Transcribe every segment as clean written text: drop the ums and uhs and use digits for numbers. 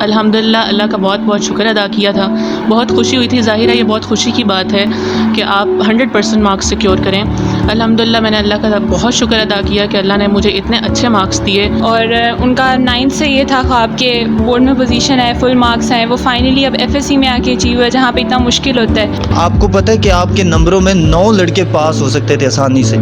الحمدللہ اللہ کا بہت بہت شکر ادا کیا تھا. بہت خوشی ہوئی تھی. ظاہر ہے یہ بہت خوشی کی بات ہے کہ آپ 100% مارکس سیکیور کریں. الحمدللہ میں نے اللہ کا بہت شکر ادا کیا کہ اللہ نے مجھے اتنے اچھے مارکس دیے. اور ان کا 9th سے یہ تھا خواب کہ بورڈ میں پوزیشن ہے، فل مارکس ہیں، وہ فائنلی اب FSC میں آ کے اچیو ہے جہاں پہ اتنا مشکل ہوتا ہے. آپ کو پتہ ہے کہ آپ کے نمبروں میں 9 لڑکے پاس ہو سکتے تھے آسانی سے.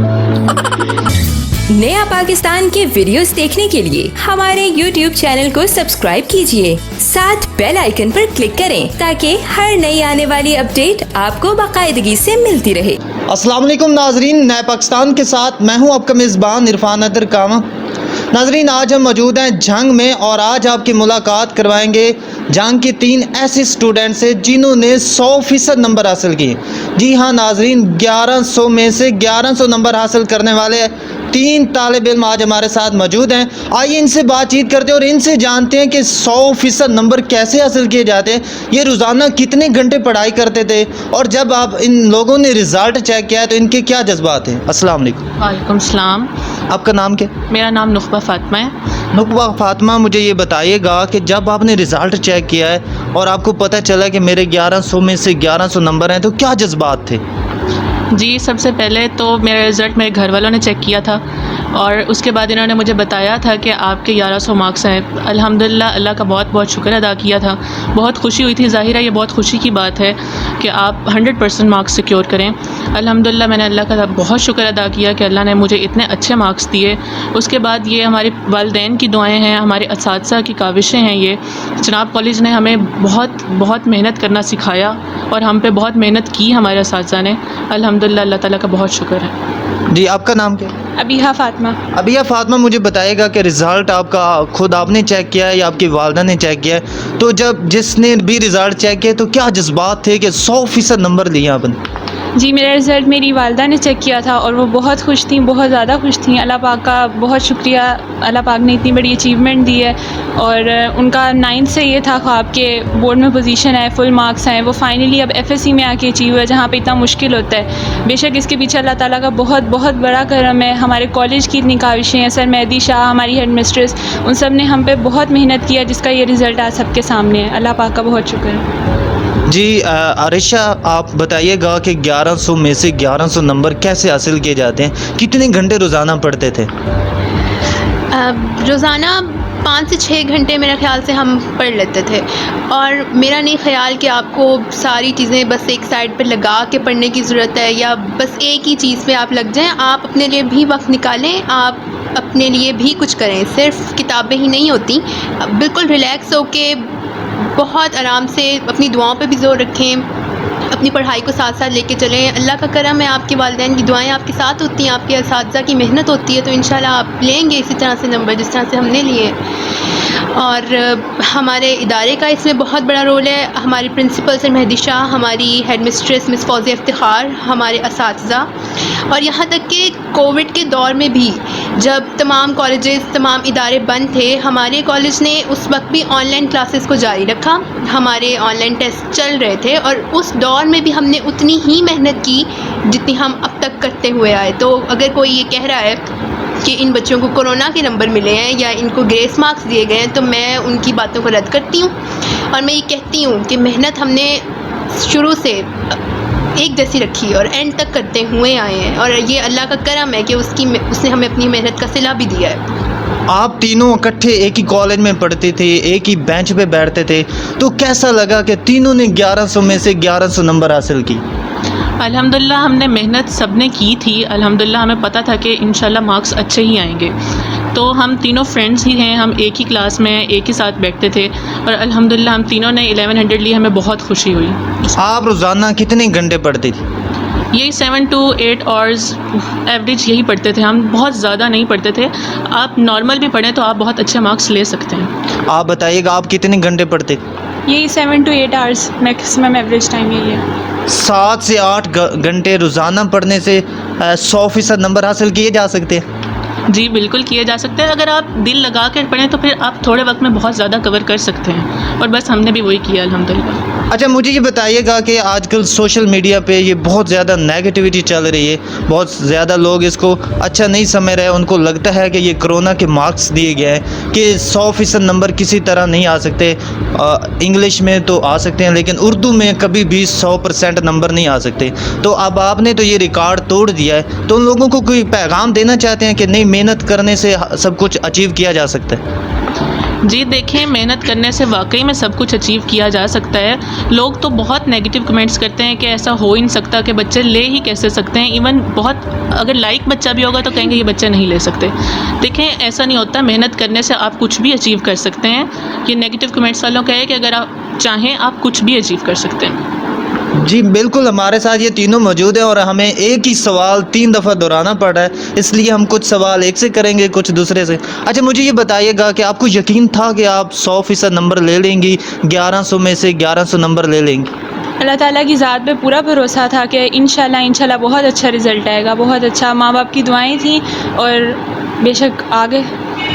نیا پاکستان کے ویڈیوز دیکھنے کے لیے ہمارے YouTube چینل کو سبسکرائب کیجیے، ساتھ بیل آئیکن پر کلک کریں تاکہ ہر نئی آنے والی اپڈیٹ آپ کو باقاعدگی سے ملتی رہے. السلام علیکم ناظرین، نئے پاکستان کے ساتھ میں ہوں آپ کا میزبان عرفان ادر کامہ. ناظرین، آج ہم موجود ہیں جھنگ میں اور آج آپ کی ملاقات کروائیں گے جھنگ کے 3 ایسے اسٹوڈنٹ سے جنہوں نے 100% نمبر حاصل کیے. جی ہاں ناظرین، 1100 میں سے 1100 نمبر حاصل کرنے والے 3 طالب علم آج ہمارے ساتھ موجود ہیں. آئیے ان سے بات چیت کرتے ہیں اور ان سے جانتے ہیں کہ 100% نمبر کیسے حاصل کیے جاتے ہیں، یہ روزانہ کتنے گھنٹے پڑھائی کرتے تھے، اور جب آپ ان لوگوں نے رزلٹ چیک کیا ہے تو ان کے کیا جذبات ہیں. السلام علیکم. وعلیکم السلام. آپ کا نام کیا؟ میرا نام نخبہ فاطمہ ہے. نقبہ فاطمہ، مجھے یہ بتائیے گا کہ جب آپ نے رزلٹ چیک کیا ہے اور آپ کو پتہ چلا کہ میرے 1100 میں سے 1100 نمبر ہیں تو کیا جذبات تھے؟ جی، سب سے پہلے تو میرا رزلٹ میرے گھر والوں نے چیک کیا تھا اور اس کے بعد انہوں نے مجھے بتایا تھا کہ آپ کے 1100 مارکس ہیں. الحمدللہ اللہ کا بہت بہت شکر ادا کیا تھا. بہت خوشی ہوئی تھی. ظاہر ہے یہ بہت خوشی کی بات ہے کہ آپ 100% مارکس سیکیور کریں. الحمدللہ میں نے اللہ کا بہت شکر ادا کیا کہ اللہ نے مجھے اتنے اچھے مارکس دیے. اس کے بعد یہ ہمارے والدین کی دعائیں ہیں، ہمارے اساتذہ کی کاوشیں ہیں. یہ جناب کالج نے ہمیں بہت بہت محنت کرنا سکھایا اور ہم پہ بہت محنت کی ہمارے اساتذہ نے. الحمدللہ اللہ تعالیٰ کا بہت شکر ہے. جی، آپ کا نام کیا؟ ابیحہ فاطمہ. ابیہ فاطمہ، مجھے بتائیے گا کہ رزلٹ آپ کا خود آپ نے چیک کیا ہے یا آپ کی والدہ نے چیک کیا ہے؟ تو جب جس نے بھی رزلٹ چیک کیا تو کیا جذبات تھے کہ 100% نمبر لیے آپ نے؟ جی، میرا رزلٹ میری والدہ نے چیک کیا تھا اور وہ بہت خوش تھیں، بہت زیادہ خوش تھیں. اللہ پاک کا بہت شکریہ، اللہ پاک نے اتنی بڑی اچیومنٹ دی ہے. اور ان کا 9th سے یہ تھا خواب کہ بورڈ میں پوزیشن ہے، فل مارکس ہیں، وہ فائنلی اب FSC میں آ کے اچیو ہے جہاں پہ اتنا مشکل ہوتا ہے. بے شک اس کے پیچھے اللہ تعالیٰ کا بہت بہت بڑا کرم ہے. ہمارے کالج کی اتنی کاوشیں ہیں، سر مہدی شاہ ہماری ہیڈ مسٹریس، ان سب نے ہم پہ بہت محنت کیا جس کا یہ رزلٹ آج سب کے سامنے ہے. اللہ پاک کا بہت شکر ہے. جی عائشہ، آپ بتائیے گا کہ 1100 میں سے 1100 نمبر کیسے حاصل کیے جاتے ہیں؟ کتنے گھنٹے روزانہ پڑھتے تھے؟ روزانہ 5 سے 6 گھنٹے میرے خیال سے ہم پڑھ لیتے تھے. اور میرا نہیں خیال کہ آپ کو ساری چیزیں بس ایک سائڈ پہ لگا کے پڑھنے کی ضرورت ہے یا بس ایک ہی چیز پہ آپ لگ جائیں. آپ اپنے لیے بھی وقت نکالیں، آپ اپنے لیے بھی کچھ کریں. صرف کتابیں ہی نہیں ہوتی. بالکل ریلیکس ہو کے بہت آرام سے اپنی دعاؤں پہ بھی زور رکھیں، اپنی پڑھائی کو ساتھ ساتھ لے کے چلیں. اللہ کا کرم ہے، آپ کے والدین کی دعائیں آپ کے ساتھ ہوتی ہیں، آپ کے اساتذہ کی محنت ہوتی ہے، تو انشاءاللہ آپ لیں گے اسی طرح سے نمبر جس طرح سے ہم نے لیے. اور ہمارے ادارے کا اس میں بہت بڑا رول ہے. ہماری پرنسپل سر مہدی شاہ، ہماری ہیڈ مسٹریس مس فوزیہ افتخار، ہمارے اساتذہ، اور یہاں تک کہ کووڈ کے دور میں بھی جب تمام کالجز، تمام ادارے بند تھے، ہمارے کالج نے اس وقت بھی آن لائن کلاسز کو جاری رکھا. ہمارے آن لائن ٹیسٹ چل رہے تھے اور اس دور میں بھی ہم نے اتنی ہی محنت کی جتنی ہم اب تک کرتے ہوئے آئے. تو اگر کوئی یہ کہہ رہا ہے کہ ان بچوں کو کرونا کے نمبر ملے ہیں یا ان کو گریس مارکس دیے گئے ہیں تو میں ان کی باتوں کو رد کرتی ہوں. اور میں یہ کہتی ہوں کہ محنت ہم نے شروع سے ایک جیسی رکھی اور اینڈ تک کرتے ہوئے آئے ہیں، اور یہ اللہ کا کرم ہے کہ اس نے ہمیں اپنی محنت کا صلہ بھی دیا ہے. آپ تینوں اکٹھے ایک ہی کالج میں پڑھتے تھے، ایک ہی بینچ پہ بیٹھتے تھے، تو کیسا لگا کہ تینوں نے 1100 میں سے 1100 نمبر حاصل کی؟ الحمدللہ ہم نے محنت سب نے کی تھی. الحمدللہ ہمیں پتہ تھا کہ انشاءاللہ مارکس اچھے ہی آئیں گے. تو ہم تینوں فرینڈس ہی ہیں، ہم ایک ہی کلاس میں ایک ہی ساتھ بیٹھتے تھے اور الحمدللہ ہم تینوں نے 1100 لی. ہمیں بہت خوشی ہوئی. آپ روزانہ کتنے گھنٹے پڑھتے تھے؟ یہی 7 to 8 آورز ایوریج یہی پڑھتے تھے. ہم بہت زیادہ نہیں پڑھتے تھے. آپ نارمل بھی پڑھیں تو آپ بہت اچھے مارکس لے سکتے ہیں. آپ بتائیے گا آپ کتنے گھنٹے پڑھتے تھے؟ یہی 7 to 8 hours maximum average time یہی ہے. 7 سے 8 گھنٹے روزانہ پڑھنے سے 100% نمبر حاصل کیے جا سکتے ہیں؟ جی بالکل کیے جا سکتے ہیں. اگر آپ دل لگا کے پڑھیں تو پھر آپ تھوڑے وقت میں بہت زیادہ کور کر سکتے ہیں, اور بس ہم نے بھی وہی کیا الحمدللہ. اچھا مجھے یہ بتائیے گا کہ آج کل سوشل میڈیا پہ یہ بہت زیادہ نیگیٹیوٹی چل رہی ہے, بہت زیادہ لوگ اس کو اچھا نہیں سمجھ رہے. ان کو لگتا ہے کہ یہ کرونا کے مارکس دیے گئے ہیں کہ 100% نمبر کسی طرح نہیں آ سکتے. انگلش میں تو آ سکتے ہیں لیکن اردو میں کبھی بھی 100% نمبر نہیں آ سکتے. تو اب آپ نے تو یہ ریکارڈ توڑ دیا ہے, تو ان لوگوں کو کوئی پیغام دینا چاہتے ہیں کہ نہیں محنت کرنے سے سب کچھ اچیو کیا جا سکتا ہے؟ جی دیکھیں, محنت کرنے سے واقعی میں سب کچھ اچیو کیا جا سکتا ہے. لوگ تو بہت نیگیٹو کمنٹس کرتے ہیں کہ ایسا ہو ہی نہیں سکتا, کہ بچے لے ہی کیسے سکتے ہیں. ایون بہت اگر لائک بچہ بھی ہوگا تو کہیں گے یہ بچے نہیں لے سکتے. دیکھیں ایسا نہیں ہوتا, محنت کرنے سے آپ کچھ بھی اچیو کر سکتے ہیں. یہ نیگیٹو کمنٹس والوں کا ہے کہ اگر آپ چاہیں آپ کچھ بھی اچیو کر سکتے ہیں. جی بالکل, ہمارے ساتھ یہ تینوں موجود ہیں اور ہمیں ایک ہی سوال 3 دفعہ دہرانا پڑ رہا ہے, اس لیے ہم کچھ سوال ایک سے کریں گے, کچھ دوسرے سے. اچھا مجھے یہ بتائیے گا کہ آپ کو یقین تھا کہ آپ 100% نمبر لے لیں گی, 1100 میں سے 1100 نمبر لے لیں گی؟ اللہ تعالیٰ کی ذات پہ پورا بھروسہ تھا کہ انشاءاللہ بہت اچھا رزلٹ آئے گا, بہت اچھا. ماں باپ کی دعائیں تھیں اور بے شک آ گئے.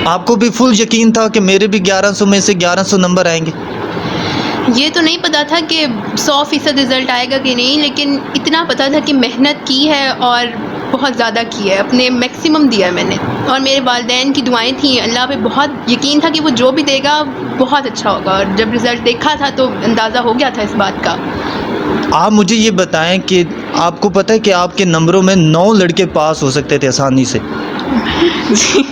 آپ کو بھی فل یقین تھا کہ میرے بھی 1100 میں سے 1100 نمبر آئیں گے؟ یہ تو نہیں پتہ تھا کہ 100% رزلٹ آئے گا کہ نہیں, لیکن اتنا پتہ تھا کہ محنت کی ہے اور بہت زیادہ کی ہے, اپنے میکسیمم دیا ہے میں نے. اور میرے والدین کی دعائیں تھیں, اللہ پہ بہت یقین تھا کہ وہ جو بھی دے گا بہت اچھا ہوگا. اور جب رزلٹ دیکھا تھا تو اندازہ ہو گیا تھا اس بات کا. آپ مجھے یہ بتائیں کہ آپ کو پتہ ہے کہ آپ کے نمبروں میں 9 لڑکے پاس ہو سکتے تھے آسانی سے. جی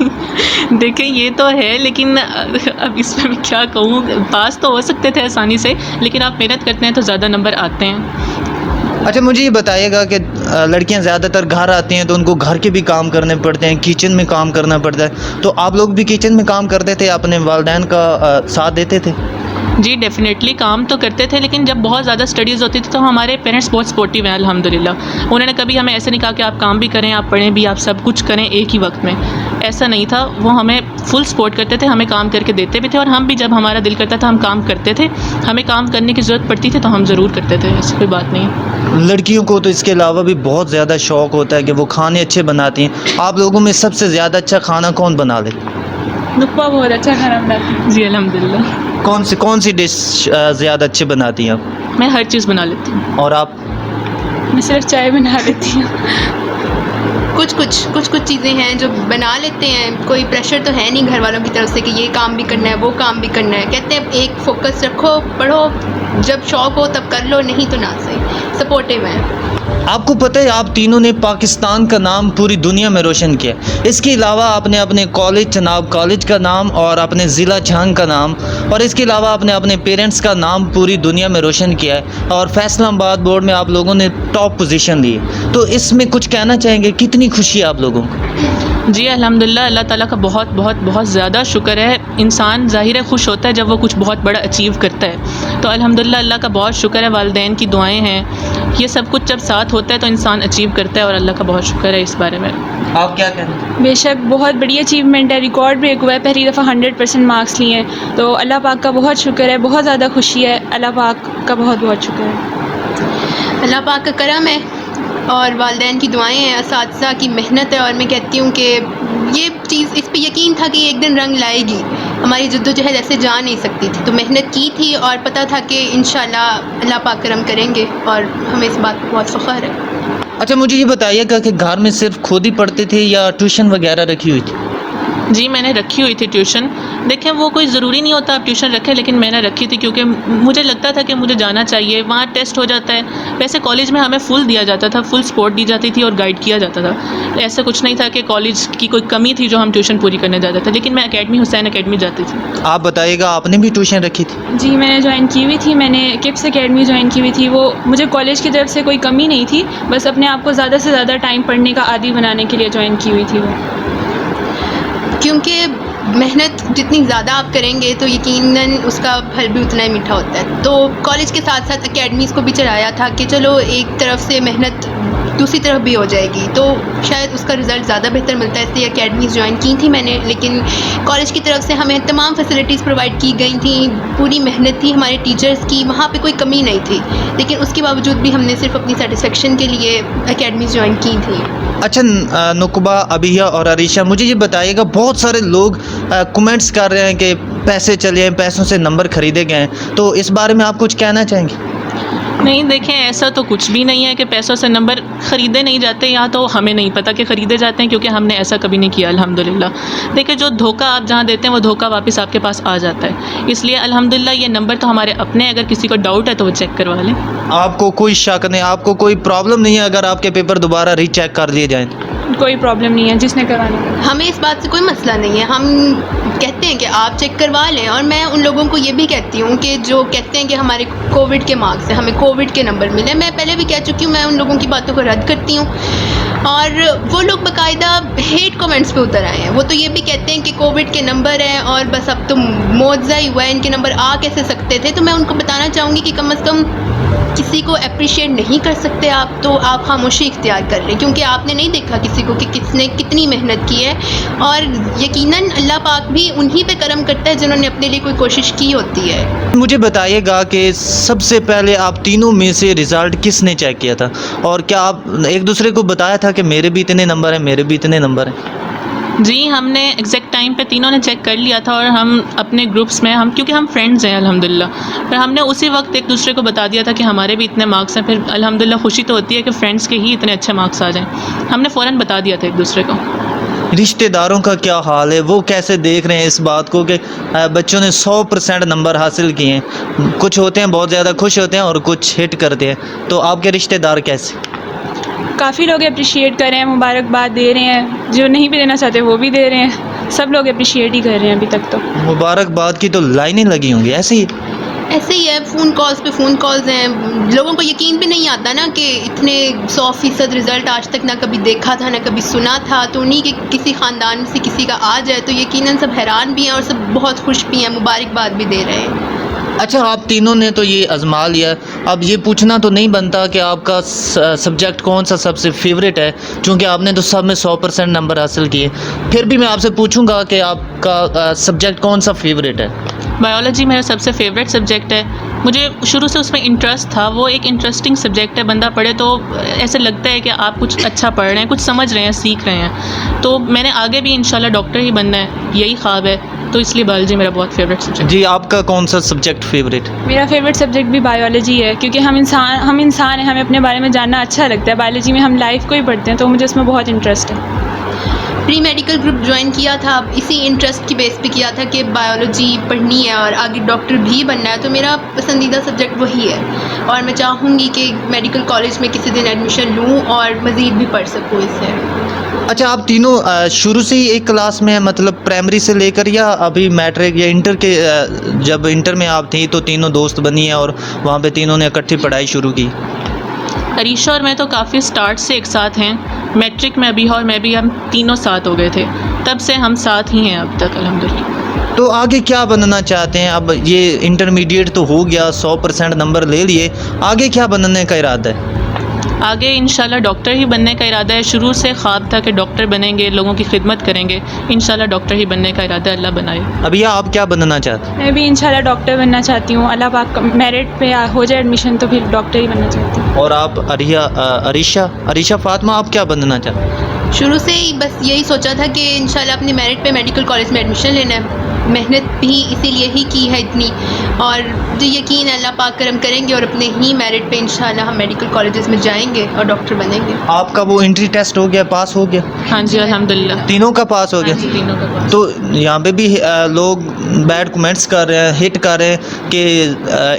دیکھیں یہ تو ہے, لیکن اب اس میں میں کیا کہوں, پاس تو ہو سکتے تھے آسانی سے, لیکن آپ محنت کرتے ہیں تو زیادہ نمبر آتے ہیں. اچھا مجھے یہ بتائیے گا کہ لڑکیاں زیادہ تر گھر آتی ہیں تو ان کو گھر کے بھی کام کرنے پڑتے ہیں, کچن میں کام کرنا پڑتا ہے, تو آپ لوگ بھی کچن میں کام کرتے تھے, اپنے والدین کا ساتھ دیتے تھے؟ جی ڈیفینیٹلی کام تو کرتے تھے, لیکن جب بہت زیادہ اسٹڈیز ہوتی تھی تو ہمارے پیرنٹس بہت سپورٹیو ہیں الحمدللہ. انہوں نے کبھی ہمیں ایسے نہیں کہا کہ آپ کام بھی کریں, آپ پڑھیں بھی, آپ سب کچھ کریں ایک ہی وقت میں. ایسا نہیں تھا, وہ ہمیں فل سپورٹ کرتے تھے, ہمیں کام کر کے دیتے بھی تھے, اور ہم بھی جب ہمارا دل کرتا تھا ہم کام کرتے تھے. ہمیں کام کرنے کی ضرورت پڑتی تھی تو ہم ضرور کرتے تھے, ایسی کوئی بات نہیں. لڑکیوں کو تو اس کے علاوہ بھی بہت زیادہ شوق ہوتا ہے کہ وہ کھانے اچھے بناتی ہیں. آپ لوگوں میں سب سے زیادہ اچھا کھانا کون بنا لے؟ نقبہ بہت اچھا کھانا بناتی ہے. جی الحمدللہ. کون سی ڈش زیادہ اچھے بناتی ہیں آپ؟ میں ہر چیز بنا لیتی ہوں. اور آپ؟ میں صرف چائے بنا لیتی ہوں. کچھ چیزیں ہیں جو بنا لیتے ہیں, کوئی پریشر تو ہے نہیں گھر والوں کی طرف سے کہ یہ کام بھی کرنا ہے وہ کام بھی کرنا ہے. کہتے ہیں ایک فوکس رکھو, پڑھو, جب شوق ہو تب کر لو, نہیں تو نہ صحیح. سپورٹیو ہیں. آپ کو پتہ ہے آپ تینوں نے پاکستان کا نام پوری دنیا میں روشن کیا. اس کے علاوہ آپ نے اپنے کالج چناب کالج کا نام, اور اپنے ضلع جھنگ کا نام, اور اس کے علاوہ آپ نے اپنے پیرنٹس کا نام پوری دنیا میں روشن کیا ہے, اور فیصل آباد بورڈ میں آپ لوگوں نے ٹاپ پوزیشن لی. تو اس میں کچھ کہنا چاہیں گے, کتنی خوشی ہے آپ لوگوں کو؟ جی الحمدللہ, اللہ تعالیٰ کا بہت بہت بہت زیادہ شکر ہے. انسان ظاہر ہے خوش ہوتا ہے جب وہ کچھ بہت بڑا اچیو کرتا ہے, تو الحمدللہ اللہ کا بہت شکر ہے. والدین کی دعائیں ہیں, یہ سب کچھ جب ساتھ ہوتا ہے تو انسان اچیو کرتا ہے, اور اللہ کا بہت شکر ہے اس بارے میں. آپ کیا کہتے ہیں؟ بے شک بہت بڑی اچیومنٹ ہے, ریکارڈ بریک ہوا ہے, پہلی دفعہ 100% مارکس لیے ہیں, تو اللہ پاک کا بہت شکر ہے, بہت زیادہ خوشی ہے. اللہ پاک کا بہت بہت شکر ہے. اللہ پاک کا کرم ہے اور والدین کی دعائیں ہیں, اساتذہ کی محنت ہے. اور میں کہتی ہوں کہ یہ چیز, اس پہ یقین تھا کہ ایک دن رنگ لائے گی. ہماری جدوجہد ایسے جا نہیں سکتی تھی, تو محنت کی تھی اور پتہ تھا کہ انشاءاللہ اللہ پاک کرم کریں گے, اور ہمیں اس بات پہ بہت فخر ہے. اچھا مجھے یہ بتائیے گا کہ گھر میں صرف خود ہی پڑھتے تھے یا ٹیوشن وغیرہ رکھی ہوئی تھی؟ جی میں نے رکھی ہوئی تھی ٹیوشن. دیکھیں وہ کوئی ضروری نہیں ہوتا آپ ٹیوشن رکھیں, لیکن میں نے رکھی تھی کیونکہ مجھے لگتا تھا کہ مجھے جانا چاہیے, وہاں ٹیسٹ ہو جاتا ہے. ویسے کالج میں ہمیں فل دیا جاتا تھا, فل سپورٹ دی جاتی تھی اور گائیڈ کیا جاتا تھا. ایسا کچھ نہیں تھا کہ کالج کی کوئی کمی تھی جو ہم ٹیوشن پوری کرنے جاتے تھے, لیکن میں اکیڈمی حسین اکیڈمی جاتی تھی. آپ بتائیے گا, آپ نے بھی ٹیوشن رکھی تھی؟ جی میں نے جوائن کی ہوئی تھی, میں نے کپس اکیڈمی جوائن کی ہوئی تھی. وہ مجھے کالج کی طرف سے کوئی کمی نہیں تھی, بس اپنے آپ کو زیادہ سے زیادہ ٹائم پڑھنے کا عادی بنانے کے لیے جوائن کی ہوئی تھی وہ. کیونکہ محنت جتنی زیادہ آپ کریں گے تو یقیناً اس کا پھل بھی اتنا ہی میٹھا ہوتا ہے. تو کالج کے ساتھ ساتھ اکیڈمیز کو بھی چلایا تھا کہ چلو ایک طرف سے محنت دوسری طرف بھی ہو جائے گی, تو شاید اس کا رزلٹ زیادہ بہتر ملتا ہے. اس لیے اکیڈمیز جوائن کی تھی میں نے, لیکن کالج کی طرف سے ہمیں تمام فیسلٹیز پرووائڈ کی گئی تھیں, پوری محنت تھی ہمارے ٹیچرز کی, وہاں پہ کوئی کمی نہیں تھی. لیکن اس کے باوجود بھی ہم نے صرف اپنی سیٹسفیکشن کے لیے اکیڈمیز جوائن کی تھی. اچھا نقبہ، ابیہ اور عریشہ، مجھے یہ بتائیے گا، بہت سارے لوگ کمنٹس کر رہے ہیں کہ پیسے چلے ہیں، پیسوں سے نمبر خریدے گئے ہیں، تو اس بارے میں آپ کچھ کہنا چاہیں گے؟ نہیں دیکھیں، ایسا تو کچھ بھی نہیں ہے کہ پیسوں سے نمبر خریدے نہیں جاتے، یا تو ہمیں نہیں پتہ کہ خریدے جاتے ہیں، کیونکہ ہم نے ایسا کبھی نہیں کیا الحمدللہ۔ دیکھیں، جو دھوکہ آپ جہاں دیتے ہیں وہ دھوکہ واپس آپ کے پاس آ جاتا ہے، اس لیے الحمدللہ یہ نمبر تو ہمارے اپنے، اگر کسی کو ڈاؤٹ ہے تو وہ چیک کروا لیں۔ آپ کو کوئی شک نہیں، آپ کو کوئی پرابلم نہیں ہے اگر آپ کے پیپر دوبارہ ری چیک کر لیے جائیں؟ کوئی پرابلم نہیں ہے، جس نے کروانا ہے۔ ہمیں اس بات سے کوئی مسئلہ نہیں ہے، ہم کہتے ہیں کہ آپ چیک کروا لیں، اور میں ان لوگوں کو یہ بھی کہتی ہوں کہ جو کہتے ہیں کہ ہمارے کووڈ کے مارکس ہیں، ہمیں کووڈ کے نمبر ملے، میں پہلے بھی کہہ چکی ہوں، میں ان لوگوں کی باتوں کو رد کرتی ہوں، اور وہ لوگ باقاعدہ ہیٹ کمنٹس پہ اتر آئے ہیں۔ وہ تو یہ بھی کہتے ہیں کہ کووڈ کے نمبر ہیں اور بس اب تو معجزہ ہی ہوا ہے، ان کے نمبر آ کیسے سکتے تھے؟ تو میں ان کو بتانا چاہوں گی کہ کم از کم کسی کو اپریشیٹ نہیں کر سکتے آپ تو آپ خاموشی اختیار کر لیں، کیونکہ آپ نے نہیں دیکھا کسی کو کہ کس نے کتنی محنت کی ہے، اور یقیناً اللہ پاک بھی انہی پہ کرم کرتا ہے جنہوں نے اپنے لیے کوئی کوشش کی ہوتی ہے۔ مجھے بتائیے گا کہ سب سے پہلے آپ تینوں میں سے رزلٹ کس نے چیک کیا تھا، اور کیا آپ ایک دوسرے کو بتایا تھا کہ میرے بھی اتنے نمبر ہیں، میرے بھی اتنے نمبر ہیں؟ جی، ہم نے ایگزیکٹ ٹائم پہ تینوں نے چیک کر لیا تھا، اور ہم اپنے گروپس میں، کیونکہ ہم فرینڈز ہیں الحمدللہ، پھر ہم نے اسی وقت ایک دوسرے کو بتا دیا تھا کہ ہمارے بھی اتنے مارکس ہیں۔ پھر الحمدللہ خوشی تو ہوتی ہے کہ فرینڈس کے ہی اتنے اچھے مارکس آ جائیں، ہم نے فوراً بتا دیا تھا ایک دوسرے کو۔ رشتہ داروں کا کیا حال ہے، وہ کیسے دیکھ رہے ہیں اس بات کو کہ بچوں نے 100% نمبر حاصل کیے ہیں؟ کچھ ہوتے ہیں بہت زیادہ خوش ہوتے ہیں اور کچھ ہٹ کرتے ہیں، تو آپ کے رشتہ دار کیسے؟ کافی لوگ اپریشیٹ کر رہے ہیں، مبارکباد دے رہے ہیں، جو نہیں بھی دینا چاہتے وہ بھی دے رہے ہیں، سب لوگ اپریشیٹ ہی کر رہے ہیں ابھی تک تو۔ مبارکباد کی تو لائنیں لگی ہوں گی، ایسے ہی؟ ایسے ہی ہے، فون کالز پہ فون کالز ہیں، لوگوں کو یقین بھی نہیں آتا نا کہ اتنے 100% رزلٹ آج تک نہ کبھی دیکھا تھا نہ کبھی سنا تھا، تو انہیں کہ کسی خاندان سے کسی کا آ جائے تو یقیناً سب حیران بھی ہیں اور سب بہت خوش بھی ہیں، مبارکباد بھی دے رہے ہیں۔ اچھا، آپ تینوں نے تو یہ آزما لیا، اب یہ پوچھنا تو نہیں بنتا کہ آپ کا سبجیکٹ کون سا سب سے فیوریٹ ہے، چونکہ آپ نے تو سب میں 100% نمبر حاصل کیے، پھر بھی میں آپ سے پوچھوں گا کہ آپ کا سبجیکٹ کون سا فیوریٹ ہے؟ بایولوجی میرا سب سے فیوریٹ سبجیکٹ ہے، مجھے شروع سے اس میں انٹرسٹ تھا، وہ ایک انٹرسٹنگ سبجیکٹ ہے، بندہ پڑھے تو ایسے لگتا ہے کہ آپ کچھ اچھا پڑھ رہے ہیں، کچھ سمجھ رہے ہیں، سیکھ رہے ہیں، تو میں نے آگے بھی انشاءاللہ ڈاکٹر ہی بننا ہے، یہی خواب ہے، تو اس لیے بایولوجی میرا بہت فیوریٹ سبجیکٹ۔ جی، آپ کا کون سا سبجیکٹ فیوریٹ؟ میرا فیوریٹ سبجیکٹ بھی بایولوجی ہے، کیونکہ ہم انسان ہیں، ہمیں اپنے بارے میں جاننا اچھا لگتا ہے، بایولوجی میں ہم لائف کو ہی پڑھتے ہیں، تو مجھے اس میں بہت انٹرسٹ ہے۔ پری میڈیکل گروپ جوائن کیا تھا، اسی انٹرسٹ کی بیس پہ کیا تھا کہ بایولوجی پڑھنی ہے اور آگے ڈاکٹر بھی بننا ہے، تو میرا پسندیدہ سبجیکٹ وہی ہے، اور میں چاہوں گی کہ میڈیکل کالج میں کسی دن ایڈمیشن لوں اور مزید بھی پڑھ سکوں اس سے۔ اچھا، آپ تینوں شروع سے ہی ایک کلاس میں، مطلب پرائمری سے لے کر، یا ابھی میٹرک یا انٹر کے، جب انٹر میں آپ تھیں تو تینوں دوست بنی ہیں اور وہاں پہ تینوں نے اکٹھی پڑھائی شروع کی؟ عریشہ اور میں تو کافی سٹارٹ سے ایک ساتھ ہیں، میٹرک میں ابھی اور میں بھی، ہم تینوں ساتھ ہو گئے تھے، تب سے ہم ساتھ ہی ہیں اب تک الحمدللہ۔ تو آگے کیا بننا چاہتے ہیں؟ اب یہ انٹرمیڈیٹ تو ہو گیا، 100% نمبر لے لیے، آگے کیا بننے کا ارادہ ہے؟ آگے انشاءاللہ ڈاکٹر ہی بننے کا ارادہ ہے، شروع سے خواب تھا کہ ڈاکٹر بنیں گے، لوگوں کی خدمت کریں گے، انشاءاللہ ڈاکٹر ہی بننے کا ارادہ اللہ بنائے۔ ابھی آپ کیا بننا چاہتے ہیں؟ میں بھی انشاءاللہ ڈاکٹر بننا چاہتی ہوں، اللہ پاک میرٹ پہ ہو جائے ایڈمیشن تو پھر ڈاکٹر ہی بننا چاہتی ہوں۔ اور آپ عریشہ فاطمہ، آپ کیا بننا چاہتے ہیں؟ شروع سے ہی بس یہی سوچا تھا کہ انشاءاللہ اپنی میرٹ پہ میڈیکل کالج میں ایڈمیشن لینا ہے، محنت بھی اسی لیے ہی کی ہے اتنی، اور جو یقین ہے اللہ پاک کرم کریں گے اور اپنے ہی میرٹ پہ انشاءاللہ ہم میڈیکل کالجز میں جائیں گے اور ڈاکٹر بنیں گے۔ آپ کا وہ انٹری ٹیسٹ ہو گیا، پاس ہو گیا؟ ہاں جی الحمدللہ، تینوں کا پاس ہو گیا؟ ہاں جی تینوں کا پاس۔ تو یہاں پہ بھی لوگ بیڈ کومنٹس کر رہے ہیں، ہٹ کر رہے ہیں کہ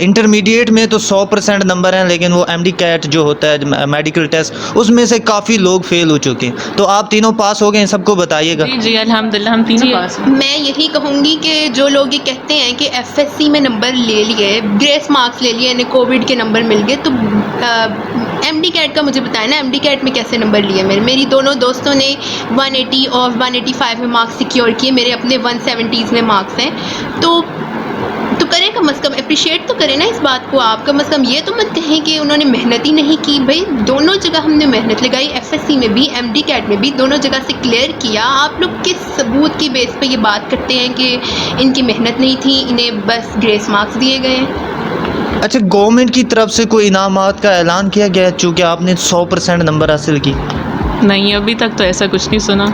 انٹرمیڈیٹ میں تو 100% نمبر ہیں، لیکن وہ MD کیٹ جو ہوتا ہے میڈیکل ٹیسٹ، اس میں سے کافی لوگ فیل ہو چکے ہیں، تو آپ تینوں پاس ہو گئے ہیں، سب کو بتائیے گا۔ جی جی الحمدللہ ہم تینوں پاس ہیں۔ میں یہی کہوں گی کہ جو لوگ یہ کہتے ہیں کہ FSC میں نمبر لے لیے، گریس مارکس لے لیے، یعنی کووڈ کے نمبر مل گئے، تو MD کیٹ کا مجھے بتائیں نا، MD کیٹ میں کیسے نمبر لیے؟ میری دونوں دوستوں نے 180 اور 185 میں مارکس سیکیور کیے، میرے اپنے 170s میں مارکس ہیں، تو کریں کم از کم اپریشیٹ تو کریں نا اس بات کو، آپ کم از کم یہ تو مت کہیں کہ انہوں نے محنت ہی نہیں کی، بھائی دونوں جگہ ہم نے محنت لگائی، FSC میں بھی MD کیٹ میں بھی، دونوں جگہ سے کلیئر کیا، آپ لوگ کس ثبوت کی بیس پہ یہ بات کرتے ہیں کہ ان کی محنت نہیں تھی، انہیں بس گریس مارکس دیے گئے ہیں؟ اچھا، گورنمنٹ کی طرف سے کوئی انعامات کا اعلان کیا گیا ہے چونکہ آپ نے 100% نمبر حاصل کی؟ نہیں ابھی تک تو ایسا کچھ نہیں سنا.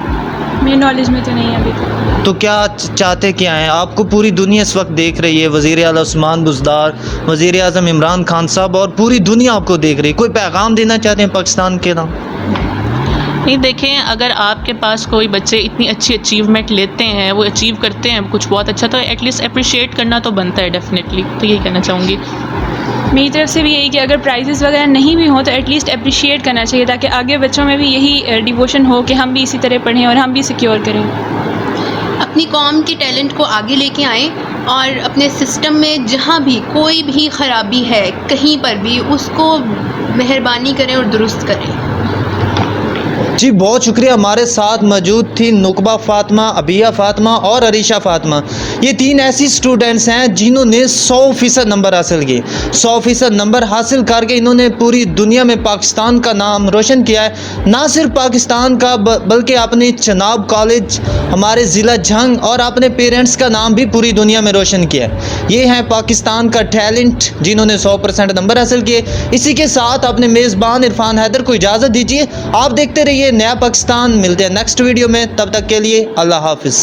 میری نالج میں تو نہیں ہے ابھی تک. تو کیا چاہتے کیا ہیں؟ آپ کو پوری دنیا اس وقت دیکھ رہی ہے، وزیر اعلیٰ عثمان بزدار، وزیر اعظم عمران خان صاحب، اور پوری دنیا آپ کو دیکھ رہی ہے. کوئی پیغام دینا چاہتے ہیں پاکستان کے نام؟ نہیں دیکھیں، اگر آپ کے پاس کوئی بچے اتنی اچھی اچیومنٹ لیتے ہیں، وہ اچیو کرتے ہیں کچھ بہت اچھا، تو ایٹ لیسٹ اپریشیٹ کرنا تو بنتا ہے ڈیفینیٹلی. تو یہی کہنا چاہوں گی. میری طرف سے بھی یہی کہ اگر پرائزز وغیرہ نہیں بھی ہوں تو ایٹ لیسٹ اپریشیٹ کرنا چاہیے، تاکہ آگے بچوں میں بھی یہی ڈیووشن ہو کہ ہم بھی اسی طرح پڑھیں اور ہم بھی سیکیور کریں. اپنی قوم کے ٹیلنٹ کو آگے لے کے آئیں، اور اپنے سسٹم میں جہاں بھی کوئی بھی خرابی ہے کہیں پر بھی اس کو مہربانی کریں اور درست کریں. جی بہت شکریہ. ہمارے ساتھ موجود تھی نقبہ فاطمہ، عبیہ فاطمہ اور عریشہ فاطمہ. یہ تین ایسی سٹوڈنٹس ہیں جنہوں نے 100% نمبر حاصل کیے. 100% نمبر حاصل کر کے انہوں نے پوری دنیا میں پاکستان کا نام روشن کیا ہے. نہ صرف پاکستان کا بلکہ اپنے چناب کالج، ہمارے ضلع جھنگ اور اپنے پیرنٹس کا نام بھی پوری دنیا میں روشن کیا ہے. یہ ہیں پاکستان کا ٹیلنٹ جنہوں نے 100% نمبر حاصل کیے. اسی کے ساتھ اپنے میزبان عرفان حیدر کو اجازت دیجیے. آپ دیکھتے رہیے نیا پاکستان. ملتے ہیں نیکسٹ ویڈیو میں، تب تک کے لیے اللہ حافظ.